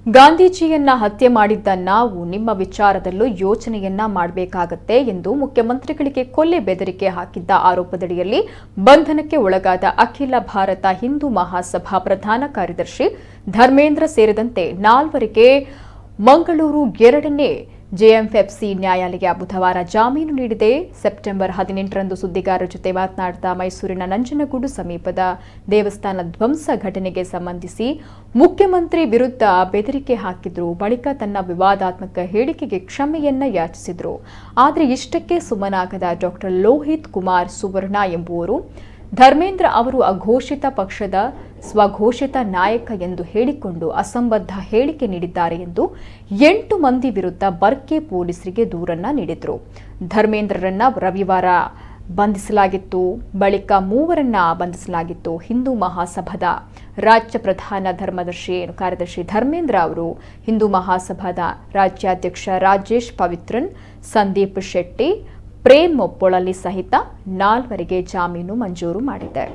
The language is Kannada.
ಗಾಂಧೀಜಿಯನ್ನ ಹತ್ಯೆ ಮಾಡಿದ್ದ ನಾವು ನಿಮ್ಮ ವಿಚಾರದಲ್ಲೂ ಯೋಚನೆಯನ್ನ ಮಾಡಬೇಕಾಗತ್ತೆ ಎಂದು ಮುಖ್ಯಮಂತ್ರಿಗಳಿಗೆ ಕೊಲೆ ಬೆದರಿಕೆ ಹಾಕಿದ್ದ ಆರೋಪದಡಿಯಲ್ಲಿ ಬಂಧನಕ್ಕೆ ಒಳಗಾದ ಅಖಿಲ ಭಾರತ ಹಿಂದೂ ಮಹಾಸಭಾ ಪ್ರಧಾನ ಕಾರ್ಯದರ್ಶಿ ಧರ್ಮೇಂದ್ರ ಸೇರಿದಂತೆ 4ವರಿಗೆ ಮಂಗಳೂರು 2ನೇ ಜೆಎಂಎಫ್ಸಿ ನ್ಯಾಯಾಲಯ ಬುಧವಾರ ಜಾಮೀನು ನೀಡಿದೆ. ಸೆಪ್ಟೆಂಬರ್ 18ರಂದು ಸುದ್ದಿಗಾರರ ಜೊತೆ ಮಾತನಾಡಿದ ಮೈಸೂರಿನ ನಂಜನಗೂಡು ಸಮೀಪದ ದೇವಸ್ಥಾನ ಧ್ವಂಸ ಘಟನೆಗೆ ಸಂಬಂಧಿಸಿ ಮುಖ್ಯಮಂತ್ರಿ ವಿರುದ್ಧ ಬೆದರಿಕೆ ಹಾಕಿದ್ರು. ಬಳಿಕ ತನ್ನ ವಿವಾದಾತ್ಮಕ ಹೇಳಿಕೆಗೆ ಕ್ಷಮೆಯನ್ನ ಯಾಚಿಸಿದ್ರು. ಆದರೆ ಇಷ್ಟಕ್ಕೆ ಸುಮ್ಮನಾಗದ ಡಾಕ್ಟರ್ ಲೋಹಿತ್ ಕುಮಾರ್ ಸುವರ್ಣ ಎಂಬುವರು ಧರ್ಮೇಂದ್ರ ಅವರು ಅಘೋಷಿತ ಪಕ್ಷದ ಸ್ವಘೋಷಿತ ನಾಯಕ ಎಂದು ಹೇಳಿಕೊಂಡು ಅಸಂಬದ್ಧ ಹೇಳಿಕೆ ನೀಡಿದ್ದಾರೆ ಎಂದು 8 ಮಂದಿ ವಿರುದ್ಧ ಬರ್ಕೆ ಪೊಲೀಸರಿಗೆ ದೂರನ್ನ ನೀಡಿದ್ರು. ಧರ್ಮೇಂದ್ರರನ್ನ ರವಿವಾರ ಬಂಧಿಸಲಾಗಿತ್ತು. ಬಳಿಕ 3ರನ್ನ ಬಂಧಿಸಲಾಗಿತ್ತು. ಹಿಂದೂ ಮಹಾಸಭಾದ ರಾಜ್ಯ ಪ್ರಧಾನ ಕಾರ್ಯದರ್ಶಿ ಧರ್ಮೇಂದ್ರ ಅವರು, ಹಿಂದೂ ಮಹಾಸಭಾದ ರಾಜ್ಯಾಧ್ಯಕ್ಷ ರಾಜೇಶ್ ಪವಿತ್ರನ್, ಸಂದೀಪ್ ಶೆಟ್ಟಿ, ಪ್ರೇಮ್ ಪೊಳಲಿ ಸಹಿತ 4ವರಿಗೆ ಜಾಮೀನು ಮಂಜೂರು ಮಾಡಿದೆ.